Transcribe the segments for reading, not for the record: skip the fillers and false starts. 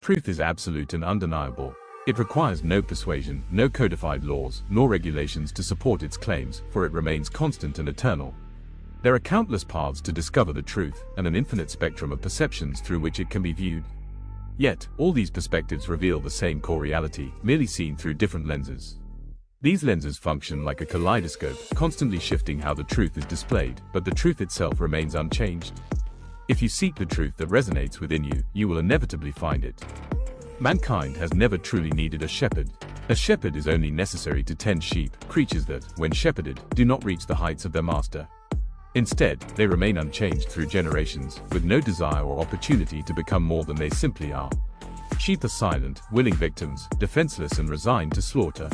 Truth is absolute and undeniable. It requires no persuasion, no codified laws, nor regulations to support its claims, for it remains constant and eternal. There are countless paths to discover the truth, and an infinite spectrum of perceptions through which it can be viewed. Yet, all these perspectives reveal the same core reality, merely seen through different lenses. These lenses function like a kaleidoscope, constantly shifting how the truth is displayed, but the truth itself remains unchanged. If you seek the truth that resonates within you, you will inevitably find it. Mankind has never truly needed a shepherd. A shepherd is only necessary to tend sheep, creatures that, when shepherded, do not reach the heights of their master. Instead, they remain unchanged through generations, with no desire or opportunity to become more than they simply are. Sheep are silent, willing victims, defenseless and resigned to slaughter.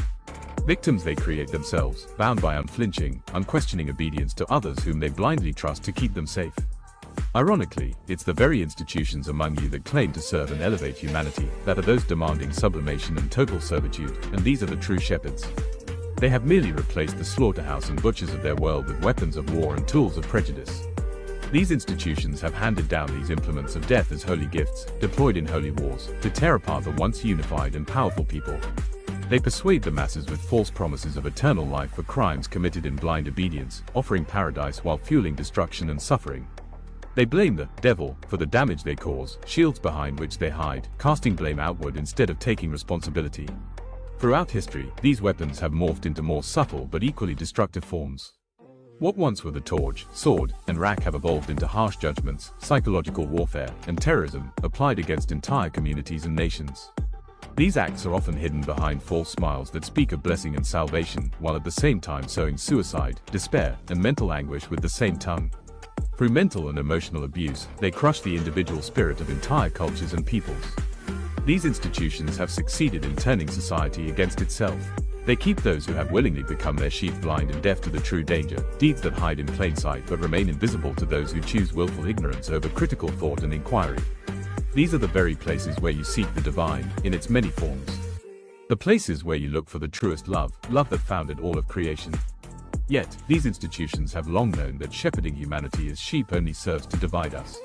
Victims they create themselves, bound by unflinching, unquestioning obedience to others whom they blindly trust to keep them safe. Ironically, it's the very institutions among you that claim to serve and elevate humanity that are those demanding sublimation and total servitude, and these are the true shepherds. They have merely replaced the slaughterhouse and butchers of their world with weapons of war and tools of prejudice. These institutions have handed down these implements of death as holy gifts, deployed in holy wars, to tear apart the once unified and powerful people. They persuade the masses with false promises of eternal life for crimes committed in blind obedience, offering paradise while fueling destruction and suffering. They blame the devil for the damage they cause, shields behind which they hide, casting blame outward instead of taking responsibility. Throughout history, these weapons have morphed into more subtle but equally destructive forms. What once were the torch, sword, and rack have evolved into harsh judgments, psychological warfare, and terrorism, applied against entire communities and nations. These acts are often hidden behind false smiles that speak of blessing and salvation, while at the same time sowing suicide, despair, and mental anguish with the same tongue. Through mental and emotional abuse, they crush the individual spirit of entire cultures and peoples. These institutions have succeeded in turning society against itself. They keep those who have willingly become their sheep blind and deaf to the true danger, deeds that hide in plain sight but remain invisible to those who choose willful ignorance over critical thought and inquiry. These are the very places where you seek the divine, in its many forms. The places where you look for the truest love, love that founded all of creation. Yet, these institutions have long known that shepherding humanity as sheep only serves to divide us.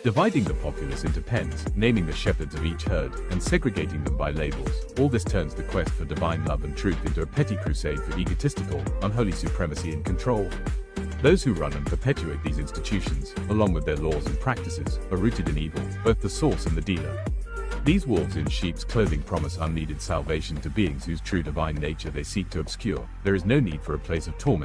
Dividing the populace into pens, naming the shepherds of each herd, and segregating them by labels, all this turns the quest for divine love and truth into a petty crusade for egotistical, unholy supremacy and control. Those who run and perpetuate these institutions, along with their laws and practices, are rooted in evil, both the source and the dealer. These wolves in sheep's clothing promise unneeded salvation to beings whose true divine nature they seek to obscure. There is no need for a place of torment.